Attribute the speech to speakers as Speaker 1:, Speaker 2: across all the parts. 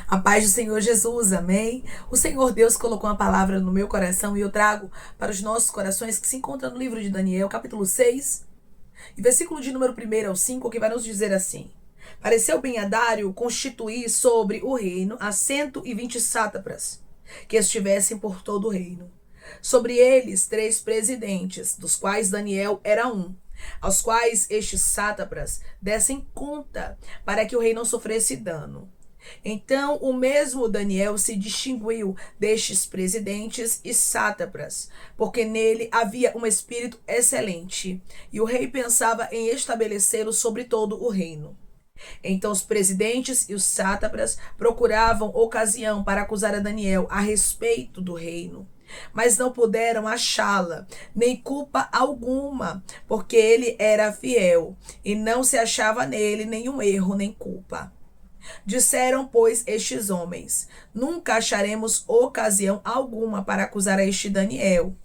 Speaker 1: A paz do Senhor Jesus, amém? O Senhor Deus colocou uma palavra no meu coração e eu trago para os nossos corações que se encontra no livro de Daniel, capítulo 6, e versículo de número 1 ao 5, que vai nos dizer assim: Pareceu bem a Dário constituir sobre o reino a 120 sátrapas, que estivessem por todo o reino. Sobre eles 3 presidentes, dos quais Daniel era um, aos quais estes sátrapas dessem conta, para que o rei não sofresse dano. Então o mesmo Daniel se distinguiu destes presidentes e sátrapas, porque nele havia um espírito excelente, e o rei pensava em estabelecê-lo sobre todo o reino. Então os presidentes e os sátrapas procuravam ocasião para acusar a Daniel a respeito do reino, mas não puderam achá-la, nem culpa alguma, porque ele era fiel, e não se achava nele nenhum erro nem culpa. Disseram, pois, estes homens: Nunca acharemos ocasião alguma para acusar a este Daniel,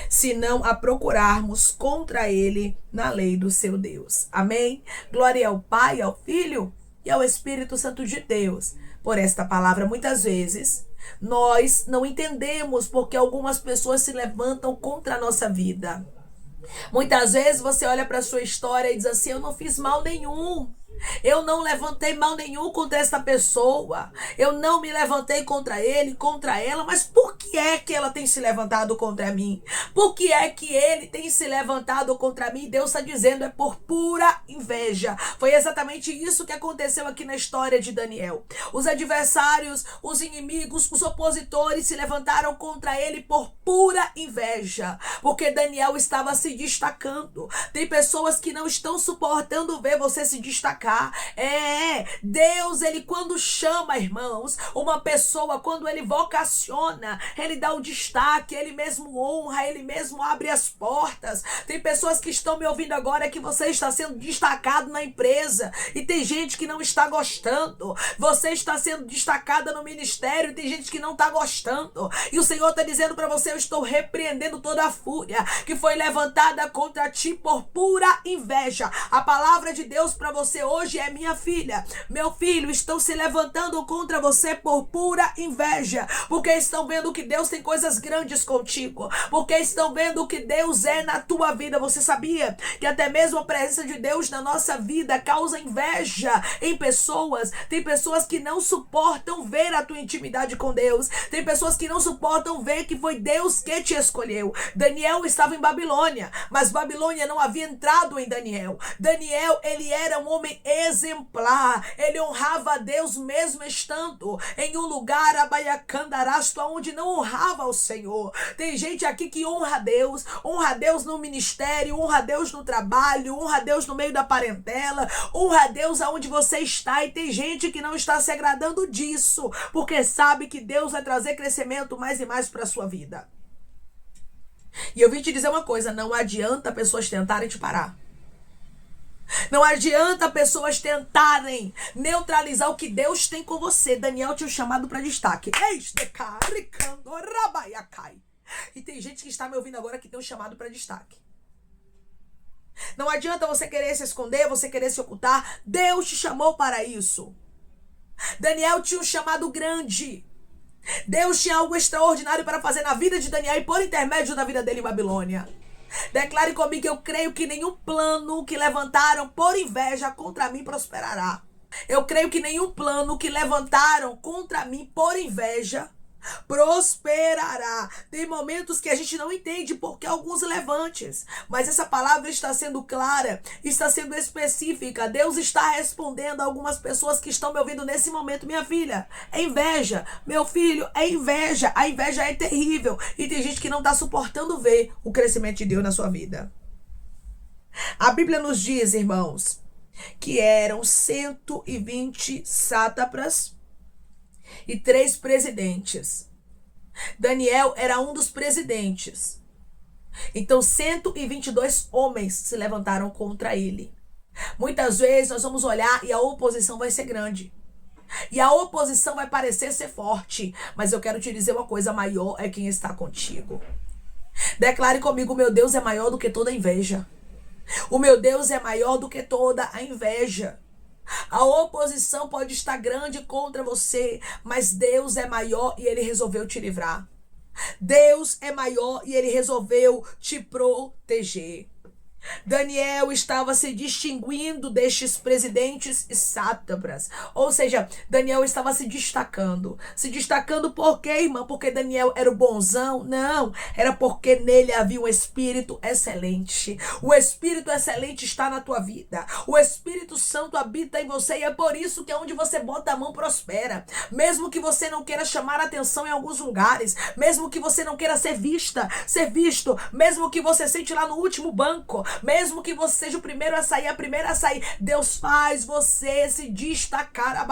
Speaker 1: se não a procurarmos contra ele na lei do seu Deus. Amém? Glória ao Pai, ao Filho e ao Espírito Santo de Deus. Por esta palavra, muitas vezes, nós não entendemos porque algumas pessoas se levantam contra a nossa vida. Muitas vezes você olha para a sua história e diz assim: eu não fiz mal nenhum. Eu não levantei mal nenhum contra esta pessoa. Eu não me levantei contra ele, contra ela. Mas por que é que ela tem se levantado contra mim? Por que é que ele tem se levantado contra mim? Deus está dizendo, é por pura inveja. Foi exatamente isso que aconteceu aqui na história de Daniel. Os adversários, os inimigos, os opositores se levantaram contra ele por pura inveja. Porque Daniel estava se destacando. Tem pessoas que não estão suportando ver você se destacar. Deus, ele quando chama, irmãos, uma pessoa, quando ele vocaciona, ele dá o destaque, ele mesmo honra, ele mesmo abre as portas. Tem pessoas que estão me ouvindo agora que você está sendo destacado na empresa e tem gente que não está gostando. Você está sendo destacada no ministério e tem gente que não está gostando. E o Senhor está dizendo para você: eu estou repreendendo toda a fúria que foi levantada contra ti por pura inveja. A palavra de Deus para você hoje é: minha filha, meu filho, estão se levantando contra você por pura inveja, porque estão vendo que Deus tem coisas grandes contigo, porque estão vendo que Deus é na tua vida. Você sabia que até mesmo a presença de Deus na nossa vida causa inveja em pessoas? Tem pessoas que não suportam ver a tua intimidade com Deus, tem pessoas que não suportam ver que foi Deus que te escolheu. Daniel estava em Babilônia, mas Babilônia não havia entrado em Daniel. Daniel, ele era um homem exemplar, ele honrava a Deus mesmo estando em um lugar abaiacandarasto onde não honrava ao Senhor. Tem gente aqui que honra a Deus no ministério, honra a Deus no trabalho, honra a Deus no meio da parentela, honra a Deus aonde você está, e tem gente que não está se agradando disso, porque sabe que Deus vai trazer crescimento mais e mais para a sua vida. E eu vim te dizer uma coisa: não adianta pessoas tentarem te parar. Não adianta pessoas tentarem neutralizar o que Deus tem com você. Daniel tinha um chamado para destaque. E tem gente que está me ouvindo agora que tem um chamado para destaque. Não adianta você querer se esconder, você querer se ocultar. Deus te chamou para isso. Daniel tinha um chamado grande. Deus tinha algo extraordinário para fazer na vida de Daniel e por intermédio da vida dele em Babilônia. Declare comigo: eu creio que nenhum plano que levantaram por inveja contra mim prosperará. Eu creio que nenhum plano que levantaram contra mim por inveja prosperará. Tem momentos que a gente não entende porque alguns levantes, mas essa palavra está sendo clara, está sendo específica. Deus está respondendo a algumas pessoas que estão me ouvindo nesse momento. Minha filha, é inveja. Meu filho, é inveja. A inveja é terrível e tem gente que não está suportando ver o crescimento de Deus na sua vida. A Bíblia nos diz, irmãos, que eram 120 sátrapas e 3 presidentes. Daniel era um dos presidentes. Então 122 homens se levantaram contra ele. Muitas vezes nós vamos olhar e a oposição vai ser grande. E a oposição vai parecer ser forte. Mas eu quero te dizer uma coisa: maior é quem está contigo. Declare comigo: meu Deus é maior do que toda inveja. O meu Deus é maior do que toda a inveja. A oposição pode estar grande contra você, mas Deus é maior e ele resolveu te livrar. Deus é maior e ele resolveu te proteger. Daniel estava se distinguindo destes presidentes e sátrapas. Ou seja, Daniel estava se destacando. Se destacando por quê, irmão? Porque Daniel era o bonzão? Não, era porque nele havia um espírito excelente. O espírito excelente está na tua vida. O Espírito Santo habita em você e é por isso que onde você bota a mão prospera. Mesmo que você não queira chamar atenção em alguns lugares, mesmo que você não queira ser visto, mesmo que você sente lá no último banco, mesmo que você seja o primeiro a sair, a primeira a sair, Deus faz você se destacar,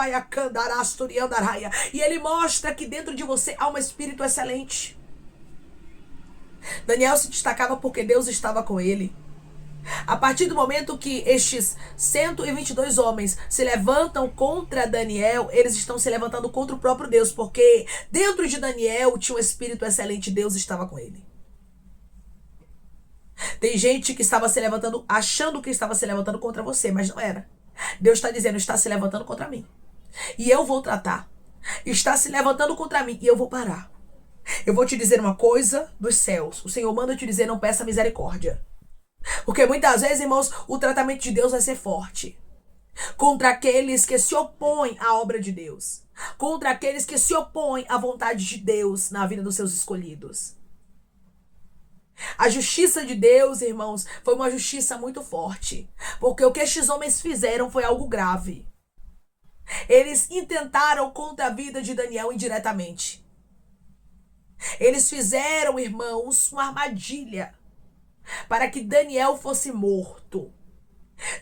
Speaker 1: e ele mostra que dentro de você há um espírito excelente. Daniel se destacava porque Deus estava com ele. A partir do momento que estes 122 homens se levantam contra Daniel, eles estão se levantando contra o próprio Deus, porque dentro de Daniel tinha um espírito excelente, Deus estava com ele. Tem gente que estava se levantando, achando que estava se levantando contra você, mas não era. Deus está dizendo, está se levantando contra mim. E eu vou tratar. Está se levantando contra mim e eu vou parar. Eu vou te dizer uma coisa dos céus. O Senhor manda te dizer, não peça misericórdia. Porque muitas vezes, irmãos, o tratamento de Deus vai ser forte. Contra aqueles que se opõem à obra de Deus. Contra aqueles que se opõem à vontade de Deus na vida dos seus escolhidos. A justiça de Deus, irmãos, foi uma justiça muito forte. Porque o que estes homens fizeram foi algo grave. Eles intentaram contra a vida de Daniel indiretamente. Eles fizeram, irmãos, uma armadilha para que Daniel fosse morto.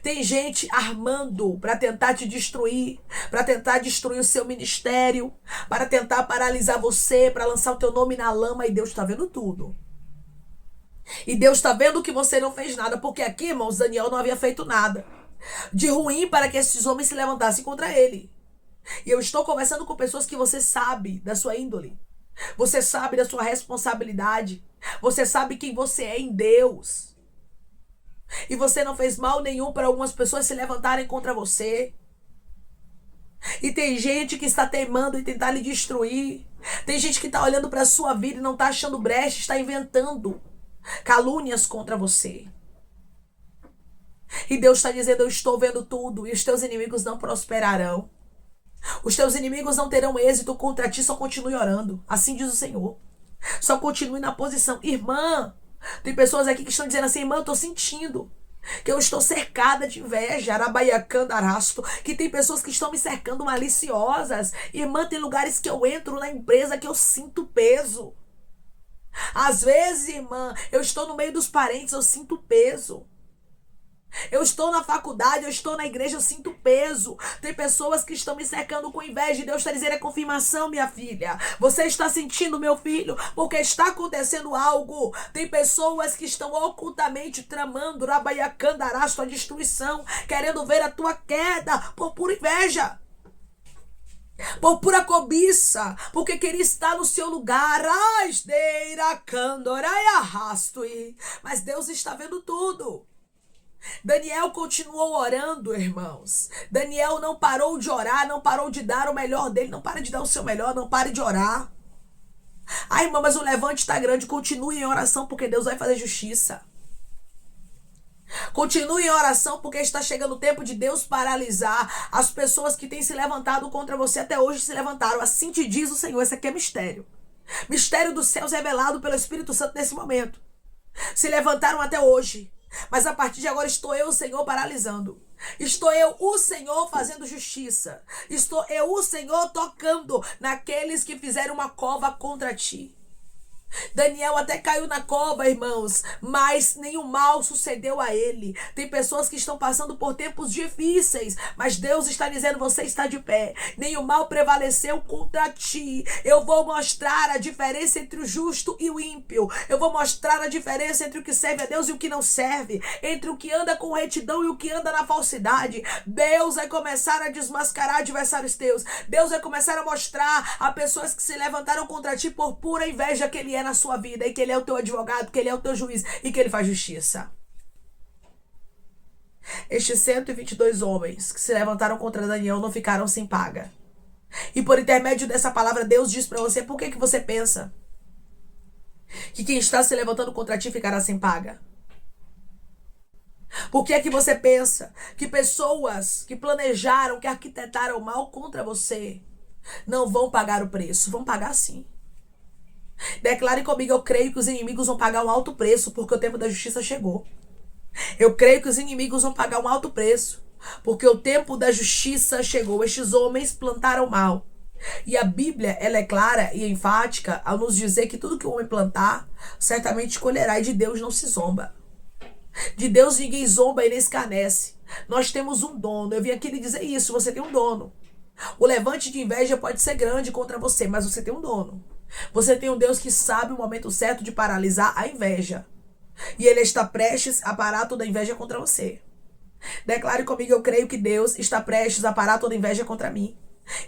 Speaker 1: Tem gente armando para tentar te destruir, para tentar destruir o seu ministério, para tentar paralisar você, para lançar o teu nome na lama, e Deus está vendo tudo. E Deus está vendo que você não fez nada, porque aqui, irmãos, Daniel não havia feito nada de ruim para que esses homens se levantassem contra ele. E eu estou conversando com pessoas que você sabe da sua índole. Você sabe da sua responsabilidade. Você sabe quem você é em Deus. E você não fez mal nenhum para algumas pessoas se levantarem contra você. E tem gente que está teimando em tentar lhe destruir. Tem gente que está olhando para a sua vida e não está achando brecha, está inventando calúnias contra você. E Deus está dizendo, eu estou vendo tudo e os teus inimigos não prosperarão. Os teus inimigos não terão êxito contra ti, só continue orando. Assim diz o Senhor. Só continue na posição. Irmã, tem pessoas aqui que estão dizendo assim, irmã, eu estou sentindo que eu estou cercada de inveja, arabaiacandarasto, que tem pessoas que estão me cercando maliciosas. Irmã, tem lugares que eu entro na empresa que eu sinto peso. Às vezes, irmã, eu estou no meio dos parentes, eu sinto peso. Eu estou na faculdade, eu estou na igreja, eu sinto peso. Tem pessoas que estão me cercando com inveja e Deus está dizendo, é confirmação, minha filha. Você está sentindo, meu filho, porque está acontecendo algo. Tem pessoas que estão ocultamente tramando, rabaiacandarasto, a destruição, querendo ver a tua queda por pura inveja. Por pura cobiça, porque queria estar no seu lugar. Mas Deus está vendo tudo. Daniel continuou orando, irmãos. Daniel não parou de orar, não parou de dar o melhor dele. Não para de dar o seu melhor, não pare de orar. Ai, irmã, mas o levante está grande. Continue em oração, porque Deus vai fazer justiça. Continue em oração, porque está chegando o tempo de Deus paralisar as pessoas que têm se levantado contra você. Até hoje se levantaram. Assim te diz o Senhor. Esse aqui é mistério. Mistério dos céus revelado pelo Espírito Santo nesse momento. Se levantaram até hoje. Mas a partir de agora estou eu, o Senhor, paralisando. Estou eu, o Senhor, fazendo justiça. Estou eu, o Senhor, tocando naqueles que fizeram uma cova contra ti. Daniel até caiu na cova, irmãos, mas nenhum mal sucedeu a ele. Tem pessoas que estão passando por tempos difíceis, mas Deus está dizendo, você está de pé. Nenhum mal prevaleceu contra ti. Eu vou mostrar a diferença entre o justo e o ímpio. Eu vou mostrar a diferença entre o que serve a Deus e o que não serve, entre o que anda com retidão e o que anda na falsidade. Deus vai começar a desmascarar adversários teus. Deus vai começar a mostrar a pessoas que se levantaram contra ti por pura inveja que ele é na sua vida, e que ele é o teu advogado, que ele é o teu juiz e que ele faz justiça. Estes 122 homens que se levantaram contra Daniel não ficaram sem paga. E por intermédio dessa palavra, Deus diz para você: por que você pensa que quem está se levantando contra ti ficará sem paga? Por que é que você pensa que pessoas que planejaram, que arquitetaram mal contra você não vão pagar o preço? Vão pagar sim. Declare comigo: eu creio que os inimigos vão pagar um alto preço, porque o tempo da justiça chegou. Eu creio que os inimigos vão pagar um alto preço, porque o tempo da justiça chegou. Estes homens plantaram mal. E a Bíblia, ela é clara e enfática ao nos dizer que tudo que o homem plantar, certamente colherá, e de Deus não se zomba. De Deus ninguém zomba e nem escarnece. Nós temos um dono. Eu vim aqui lhe dizer isso: você tem um dono. O levante de inveja pode ser grande contra você, mas você tem um dono. Você tem um Deus que sabe o momento certo de paralisar a inveja. E Ele está prestes a parar toda a inveja contra você. Declare comigo: eu creio que Deus está prestes a parar toda a inveja contra mim.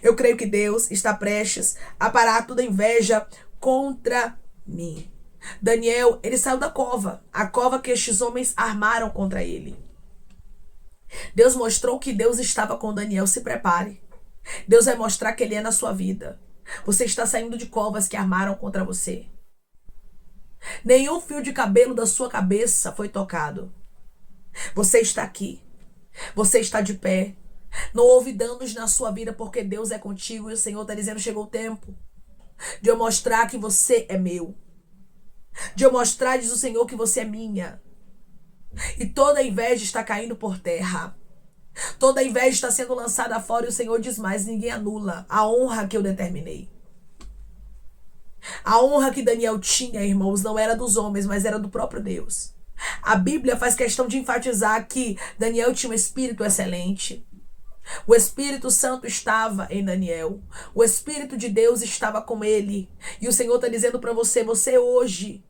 Speaker 1: Eu creio que Deus está prestes a parar toda a inveja contra mim. Daniel, ele saiu da cova. A cova que estes homens armaram contra ele. Deus mostrou que Deus estava com Daniel. Se prepare. Deus vai mostrar que Ele é na sua vida. Você está saindo de covas que armaram contra você. Nenhum fio de cabelo da sua cabeça foi tocado. Você está aqui. Você está de pé. Não houve danos na sua vida, porque Deus é contigo. E o Senhor está dizendo: chegou o tempo de eu mostrar que você é meu. De eu mostrar, diz o Senhor, que você é minha. E toda a inveja está caindo por terra. Toda a inveja está sendo lançada fora. E o Senhor diz mais: ninguém anula a honra que eu determinei. A honra que Daniel tinha, irmãos, não era dos homens, mas era do próprio Deus. A Bíblia faz questão de enfatizar que Daniel tinha um espírito excelente. O Espírito Santo estava em Daniel. O Espírito de Deus estava com ele. E o Senhor está dizendo para você: você hoje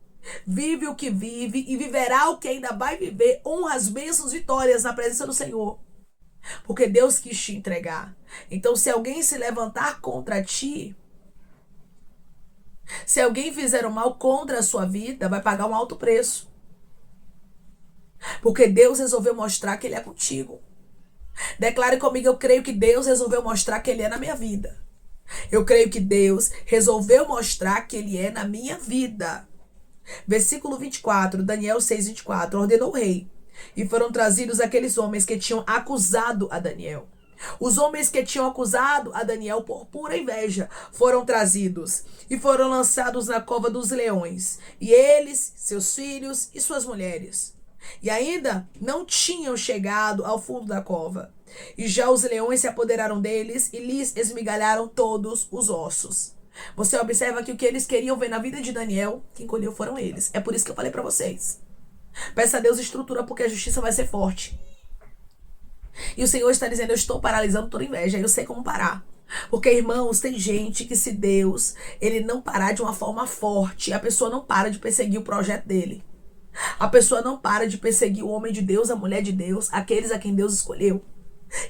Speaker 1: vive o que vive e viverá o que ainda vai viver. Honra, as bênçãos, vitórias na presença do Senhor. Porque Deus quis te entregar. Então, se alguém se levantar contra ti, se alguém fizer o mal contra a sua vida, vai pagar um alto preço. Porque Deus resolveu mostrar que Ele é contigo. Declare comigo: eu creio que Deus resolveu mostrar que Ele é na minha vida. Eu creio que Deus resolveu mostrar que Ele é na minha vida. Versículo 24, Daniel 6:24. Ordenou o rei, e foram trazidos aqueles homens que tinham acusado a Daniel. Os homens que tinham acusado a Daniel por pura inveja foram trazidos e foram lançados na cova dos leões. E eles, seus filhos e suas mulheres. E ainda não tinham chegado ao fundo da cova. E já os leões se apoderaram deles e lhes esmigalharam todos os ossos. Você observa que o que eles queriam ver na vida de Daniel, quem colheu foram eles. É por isso que eu falei para vocês: peça a Deus estrutura, porque a justiça vai ser forte. E o Senhor está dizendo: eu estou paralisando toda inveja. Eu sei como parar. Porque, irmãos, tem gente que, se Deus Ele não parar de uma forma forte, a pessoa não para de perseguir o projeto dele. A pessoa não para de perseguir o homem de Deus, a mulher de Deus, aqueles a quem Deus escolheu.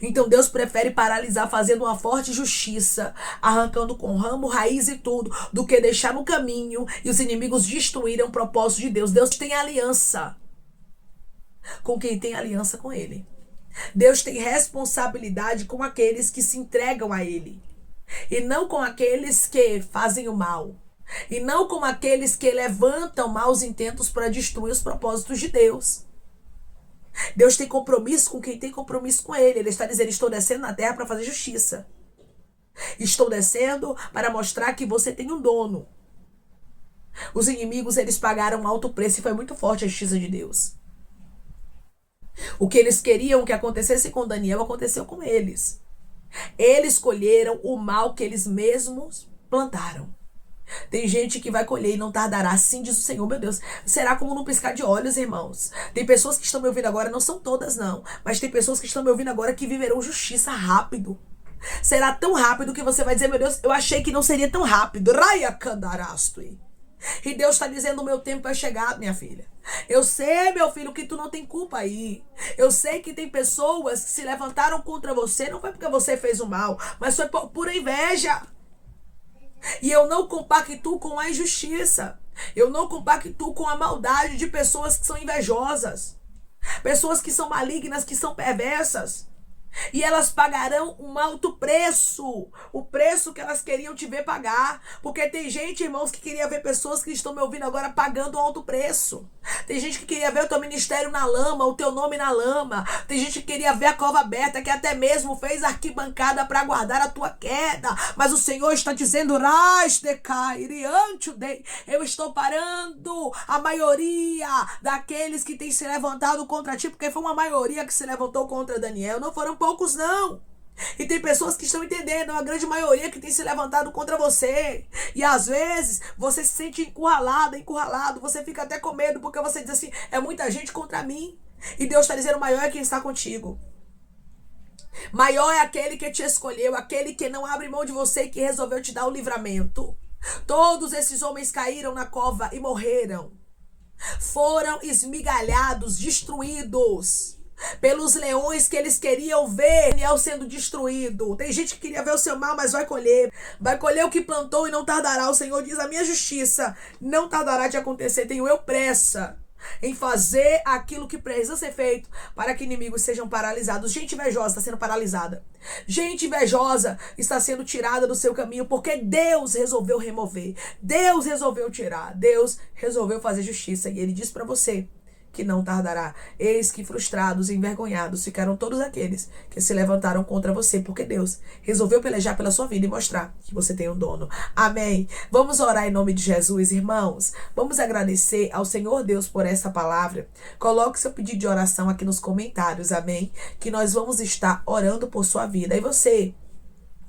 Speaker 1: Então Deus prefere paralisar fazendo uma forte justiça, arrancando com ramo, raiz e tudo, do que deixar no caminho e os inimigos destruírem o propósito de Deus. Deus tem aliança com quem tem aliança com Ele. Deus tem responsabilidade com aqueles que se entregam a Ele. E não com aqueles que fazem o mal. E não com aqueles que levantam maus intentos para destruir os propósitos de Deus. Deus tem compromisso com quem tem compromisso com Ele. Ele está dizendo: estou descendo na terra para fazer justiça. Estou descendo para mostrar que você tem um dono. Os inimigos, eles pagaram um alto preço, e foi muito forte a justiça de Deus. O que eles queriam que acontecesse com Daniel aconteceu com eles. Eles colheram o mal que eles mesmos plantaram. Tem gente que vai colher e não tardará, assim diz o Senhor. Meu Deus, será como num piscar de olhos, irmãos. Tem pessoas que estão me ouvindo agora, não são todas não, mas tem pessoas que estão me ouvindo agora que viverão justiça rápido. Será tão rápido que você vai dizer: meu Deus, eu achei que não seria tão rápido. Raia candarastui. E Deus está dizendo: o meu tempo é chegado, minha filha. Eu sei, meu filho, que tu não tem culpa aí. Eu sei que tem pessoas que se levantaram contra você, não foi porque você fez o mal, mas foi por pura inveja. E eu não compactuo com a injustiça. Eu não compactuo com a maldade de pessoas que são invejosas. pessoas que são malignas, que são perversas. E elas pagarão um alto preço. O preço que elas queriam te ver pagar. Porque tem gente, irmãos, que queria ver pessoas que estão me ouvindo agora pagando um alto preço. Tem gente que queria ver o teu ministério na lama, o teu nome na lama. Tem gente que queria ver a cova aberta, que até mesmo fez arquibancada para guardar a tua queda. Mas o Senhor está dizendo: eu estou parando a maioria daqueles que têm se levantado contra ti. Porque foi uma maioria que se levantou contra Daniel. Não foram poucos, não. E tem pessoas que estão entendendo, é uma grande maioria que tem se levantado contra você. E às vezes você se sente encurralado, você fica até com medo, porque você diz assim: é muita gente contra mim. E Deus está dizendo: maior é quem está contigo. Maior é aquele que te escolheu, aquele que não abre mão de você e que resolveu te dar o livramento. Todos esses homens caíram na cova e morreram. Foram esmigalhados, destruídos pelos leões que eles queriam ver Daniel sendo destruído. Tem gente que queria ver o seu mal, mas vai colher o que plantou e não tardará. O Senhor diz: a minha justiça não tardará de acontecer. Tenho eu pressa em fazer aquilo que precisa ser feito para que inimigos sejam paralisados. Gente invejosa está sendo paralisada. Gente invejosa está sendo tirada do seu caminho, porque Deus resolveu remover, Deus resolveu tirar, Deus resolveu fazer justiça. E Ele diz para você que não tardará. Eis que frustrados e envergonhados ficaram todos aqueles que se levantaram contra você, porque Deus resolveu pelejar pela sua vida e mostrar que você tem um dono. Amém. Vamos orar em nome de Jesus, irmãos. Vamos agradecer ao Senhor Deus por essa palavra. Coloque seu pedido de oração aqui nos comentários, amém? Que nós vamos estar orando por sua vida. E você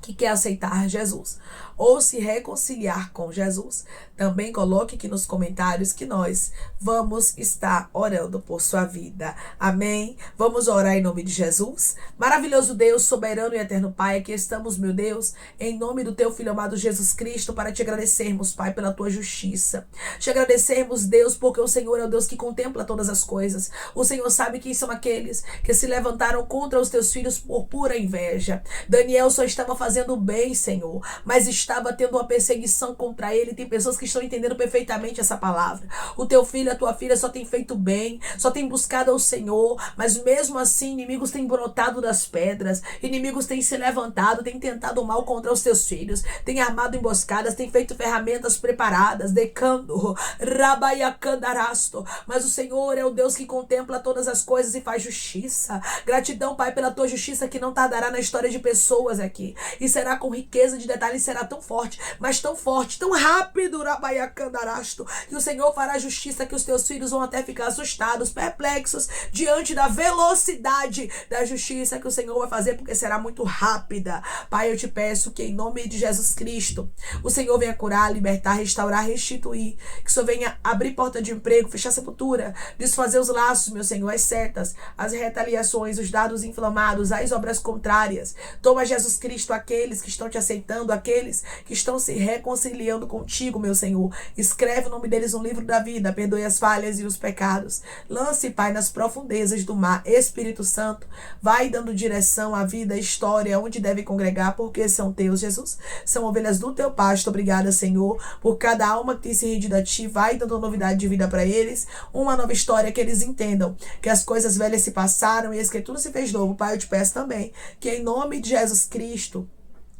Speaker 1: que quer aceitar Jesus ou se reconciliar com Jesus, também coloque aqui nos comentários que nós vamos estar orando por sua vida. Amém? Vamos orar em nome de Jesus. Maravilhoso Deus, soberano e eterno Pai, aqui estamos, meu Deus, em nome do teu Filho amado Jesus Cristo, para te agradecermos, Pai, pela tua justiça. Te agradecermos, Deus, porque o Senhor é o Deus que contempla todas as coisas. O Senhor sabe quem são aqueles que se levantaram contra os teus filhos por pura inveja. Daniel só estava fazendo bem, Senhor, mas estava tendo uma perseguição contra ele. Tem pessoas que estão entendendo perfeitamente essa palavra. O teu filho, a tua filha só tem feito bem, só tem buscado ao Senhor, mas mesmo assim inimigos têm brotado das pedras, inimigos têm se levantado, têm tentado o mal contra os teus filhos, têm armado emboscadas, têm feito ferramentas preparadas, decando, rabaiacandarasto. Mas o Senhor é o Deus que contempla todas as coisas e faz justiça. Gratidão, Pai, pela tua justiça que não tardará na história de pessoas aqui, e será com riqueza de detalhes, será tão forte, mas tão forte, tão rápido, rabaiacandarasto, que o Senhor fará justiça, que os teus filhos vão até ficar assustados, perplexos, diante da velocidade da justiça que o Senhor vai fazer, porque será muito rápida. Pai, eu te peço que em nome de Jesus Cristo, o Senhor venha curar, libertar, restaurar, restituir, que o Senhor venha abrir porta de emprego, fechar sepultura, desfazer os laços, meu Senhor, as setas, as retaliações, os dados inflamados, as obras contrárias. Toma, Jesus Cristo, aqueles que estão te aceitando, aqueles que estão se reconciliando contigo, meu Senhor. Escreve o nome deles no livro da vida, perdoe as falhas e os pecados. Lance, Pai, nas profundezas do mar. Espírito Santo, vai dando direção à vida, à história, onde deve congregar, porque são teus, Jesus. São ovelhas do teu pasto. Obrigada, Senhor, por cada alma que tem se rendido a ti. Vai dando novidade de vida para eles, uma nova história, que eles entendam que as coisas velhas se passaram e que tudo se fez novo. Pai, eu te peço também que em nome de Jesus Cristo,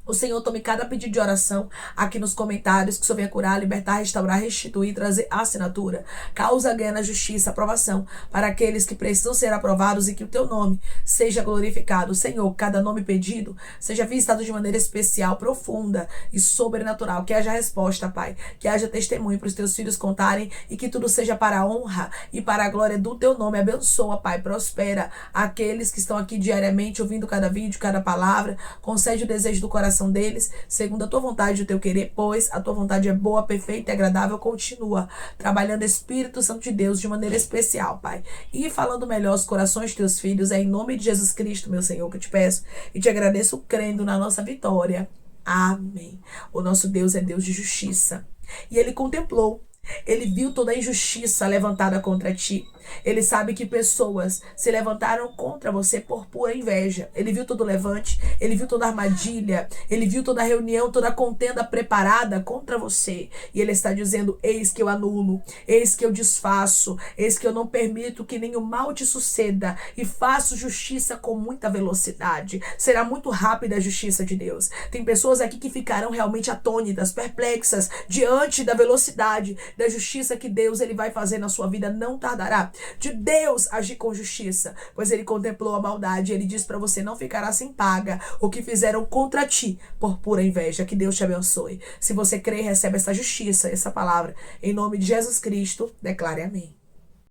Speaker 1: o Senhor tome cada pedido de oração aqui nos comentários, que o Senhor venha curar, libertar, restaurar, restituir, trazer assinatura, causa, ganha na justiça, aprovação para aqueles que precisam ser aprovados, e que o teu nome seja glorificado. Senhor, cada nome pedido seja visitado de maneira especial, profunda e sobrenatural. Que haja resposta, Pai, que haja testemunho para os teus filhos contarem, e que tudo seja para a honra e para a glória do teu nome. Abençoa, Pai, prospera aqueles que estão aqui diariamente ouvindo cada vídeo, cada palavra. Concede o desejo do coração deles, segundo a tua vontade e o teu querer, pois a tua vontade é boa, perfeita e agradável. Continua trabalhando, Espírito Santo de Deus, de maneira especial, Pai, e falando melhor os corações de teus filhos. É em nome de Jesus Cristo, meu Senhor, que eu te peço e te agradeço, crendo na nossa vitória. Amém. O nosso Deus é Deus de justiça, e Ele contemplou Ele viu toda a injustiça levantada contra ti. Ele sabe que pessoas se levantaram contra você por pura inveja. Ele viu todo o levante, ele viu toda a armadilha, ele viu toda a reunião, toda a contenda preparada contra você. E ele está dizendo: eis que eu anulo, eis que eu desfaço, eis que eu não permito que nenhum mal te suceda e faço justiça com muita velocidade. Será muito rápida a justiça de Deus. Tem pessoas aqui que ficarão realmente atônitas, perplexas, diante da velocidade da justiça que Deus ele vai fazer na sua vida. Não tardará de Deus agir com justiça, pois ele contemplou a maldade. Ele diz para você: não ficará sem paga o que fizeram contra ti por pura inveja. Que Deus te abençoe. Se você crê, recebe essa justiça, essa palavra, em nome de Jesus Cristo, declare amém.